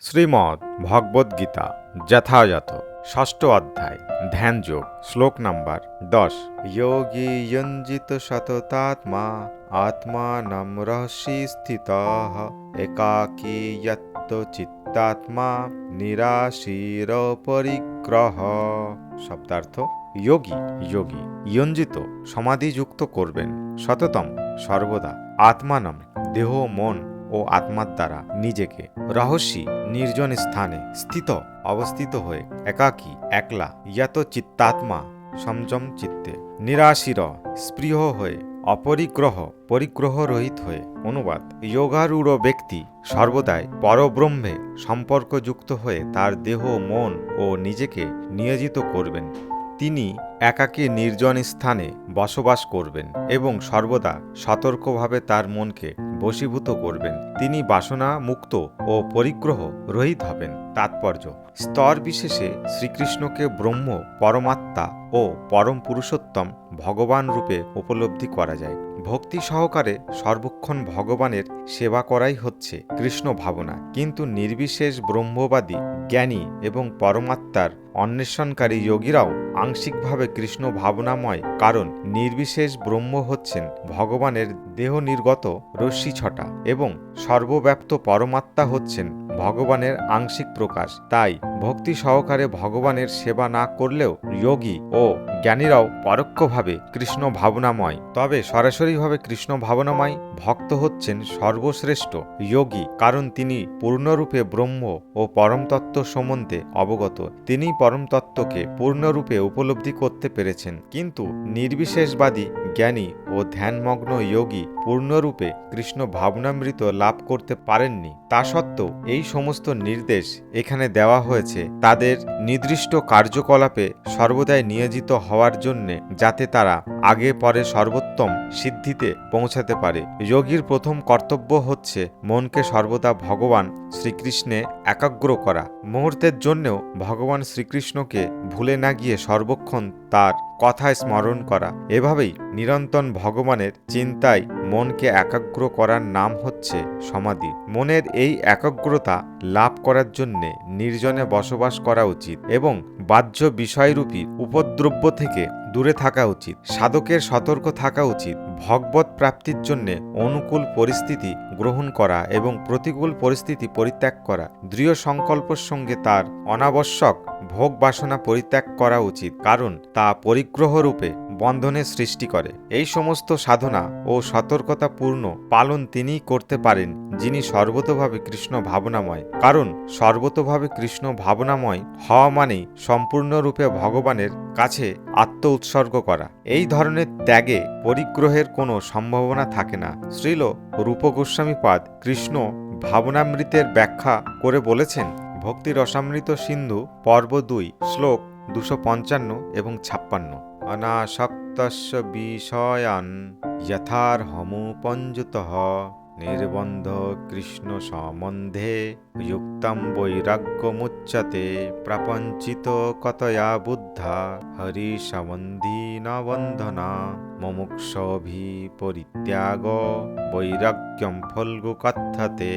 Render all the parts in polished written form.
শ্রীমদ্ ভগবদ্গীতা যথাযথ ষষ্ঠ অধ্যায় ধ্যানযোগ শ্লোক নাম্বার 10। যোগী যঞ্জিত সততাত্মা আত্মানম রহস্যি স্থিতঃ একাকী যত্ত চিত্তাত্মা নিরাশীর পরিগ্রহ। শব্দার্থ: যোগী যঞ্জিত সমাধিযুক্ত করবেন, সততম সর্বদা, আত্মানম দেহ মন ও আত্মার দ্বারা নিজেকে, রহস্যি নির্জন স্থানে, স্থিত অবস্থিত হয়ে, একাকী একলা, যত চিত্তাত্মা সংযম চিত্তে, নিরাশীর স্পৃহ হয়ে, পরিগ্রহ রহিত হয়ে। অনুবাদ: যোগারূঢ় ব্যক্তি সর্বদাই পরব্রহ্মে সম্পর্কযুক্ত হয়ে তার দেহ মন ও নিজেকে নিয়োজিত করবেন। তিনি একাকী নির্জন স্থানে বসবাস করবেন এবং সর্বদা সতর্কভাবে তার মনকে বশীভূত করবেন। তিনি বাসনা মুক্ত ও পরিগ্রহ রহিত হবেন। তাৎপর্য: স্তর বিশেষে শ্রীকৃষ্ণকে ব্রহ্ম, পরমাত্মা ও পরম পুরুষোত্তম ভগবান রূপে উপলব্ধি করা যায়। ভক্তি সহকারে সর্বক্ষণ ভগবানের সেবা করাই হচ্ছে কৃষ্ণ ভাবনা। কিন্তু নির্বিশেষ ব্রহ্মবাদী জ্ঞানী এবং পরমাত্মার অন্বেষণকারী যোগীরাও আংশিকভাবে কৃষ্ণ ভাবনাময়, কারণ নির্বিশেষ ব্রহ্ম হচ্ছেন ভগবানের দেহ নির্গত রশ্মি ছটা এবং সর্বব্যাপ্ত পরমাত্মা হচ্ছেন ভগবানের আংশিক প্রকাশ। তাই ভক্তি সহকারে ভগবানের সেবা না করলেও যোগী ও জ্ঞানীরাও পরোক্ষভাবে কৃষ্ণ ভাবনাময়। তবে সরাসরিভাবে কৃষ্ণ ভাবনাময় ভক্ত হচ্ছেন সর্বশ্রেষ্ঠ যোগী, কারণ তিনি পূর্ণরূপে ব্রহ্ম ও পরমতত্ত্ব সম্বন্ধে অবগত। তিনি পরমতত্ত্বকে পূর্ণরূপে উপলব্ধি করতে পেরেছেন। কিন্তু নির্বিশেষবাদী জ্ঞানী ও ধ্যানমগ্ন যোগী পূর্ণরূপে কৃষ্ণ ভাবনামৃত লাভ করতে পারেননি। তা সত্ত্বেও এই সমস্ত নির্দেশ এখানে দেওয়া হয়েছে তাদের নির্দিষ্ট কার্যকলাপে সর্বদাই নিয়োজিত হওয়ার জন্যে, যাতে তারা আগে পরে সর্বোত্তম সিদ্ধিতে পৌঁছাতে পারে। যোগীর প্রথম কর্তব্য হচ্ছে মনকে সর্বদা ভগবান শ্রীকৃষ্ণে একাগ্র করা। মুহূর্তের জন্যেও ভগবান শ্রীকৃষ্ণকে ভুলে না গিয়ে সর্বক্ষণ তার কথা স্মরণ করা। এভাবেই নিরন্তর ভগবানের চিন্তায় মনকে একাগ্র করার নাম হচ্ছে সমাধি। মনের এই একাগ্রতা লাভ করার জন্যে নির্জনে বসবাস করা উচিত এবং বাহ্য বিষয়রূপী উপদ্রব্য থেকে দূরে থাকা উচিত। সাধকের সতর্ক থাকা উচিত। ভগবত প্রাপ্তির জন্য অনুকূল পরিস্থিতি গ্রহণ করা এবং প্রতিকূল পরিস্থিতি পরিত্যাগ করা। দৃঢ় সংকল্পের সঙ্গে তার অনাবশ্যক ভোগ বাসনা পরিত্যাগ করা উচিত, কারণ তা পরিগ্রহ রূপে বন্ধনের সৃষ্টি করে। এই সমস্ত সাধনা ও সতর্কতাপূর্ণ পালন তিনিই করতে পারেন যিনি সর্বতোভাবে কৃষ্ণ ভাবনাময়। কারণ সর্বতোভাবে কৃষ্ণ ভাবনাময় হওয়া মানেই সম্পূর্ণরূপে ভগবানের কাছে আত্ম উৎসর্গ করা। এই ধরনের ত্যাগে পরিগ্রহের কোনো সম্ভাবনা থাকে না। শ্রীল রূপ গোস্বামীপাদ কৃষ্ণ ভাবনামৃতের ব্যাখ্যা করে বলেছেন, ভক্তি রসামৃত সিন্ধু পর্ব 2 শ্লোক 255 এবং 56। অনাসক্তস্য বিষয়ান যথার্হমুপঞ্জুতঃ নির্বন্ধ কৃষ্ণ সম্বন্ধে যুক্তম বৈরাগ্যমুচ্যতে প্রপঞ্চিত কতয়া বুদ্ধা হরি সম্বন্ধী ন বন্ধনা মুমুক্ষুভি পরিত্যাগ বৈরাগ্যম ফল্গু কথ্যতে।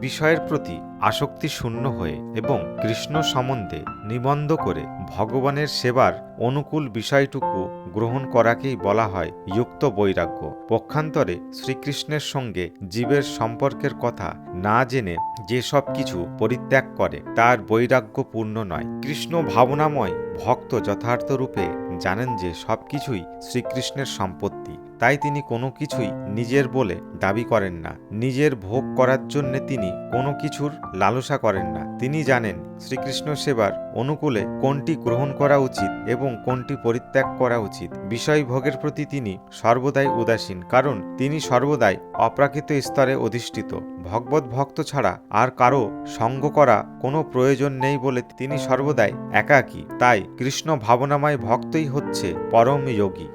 বিষয়ের প্রতি আসক্তি শূন্য হয়ে এবং কৃষ্ণ সম্বন্ধে নিবন্ধ করে ভগবানের সেবার অনুকূল বিষয়টুকু গ্রহণ করাকেই বলা হয় যুক্ত বৈরাগ্য। পক্ষান্তরে শ্রীকৃষ্ণের সঙ্গে জীবের সম্পর্কের কথা না জেনে যে সব কিছু পরিত্যাগ করে তার বৈরাগ্য পূর্ণ নয়। কৃষ্ণ ভাবনাময় ভক্ত যথার্থ রূপে জানেন যে সব কিছুই শ্রীকৃষ্ণের সম্পত্তি। তাই তিনি কোনো কিছুই নিজের বলে দাবি করেন না। নিজের ভোগ করার জন্য তিনি কোনো কিছুর লালসা করেন না। তিনি জানেন শ্রীকৃষ্ণ সেবার অনুকূলে কোনটি গ্রহণ করা উচিত এবং কোনটি পরিত্যাগ করা উচিত। বিষয় ভোগের প্রতি তিনি সর্বদাই উদাসীন, কারণ তিনি সর্বদাই অপ্রাকৃত স্তরে অধিষ্ঠিত। ভগবত ভক্ত ছাড়া আর কারো সঙ্গ করা কোনো প্রয়োজন নেই বলে তিনি সর্বদাই একাকী। তাই কৃষ্ণ ভাবনাময় ভক্তই হচ্ছে পরম যোগী।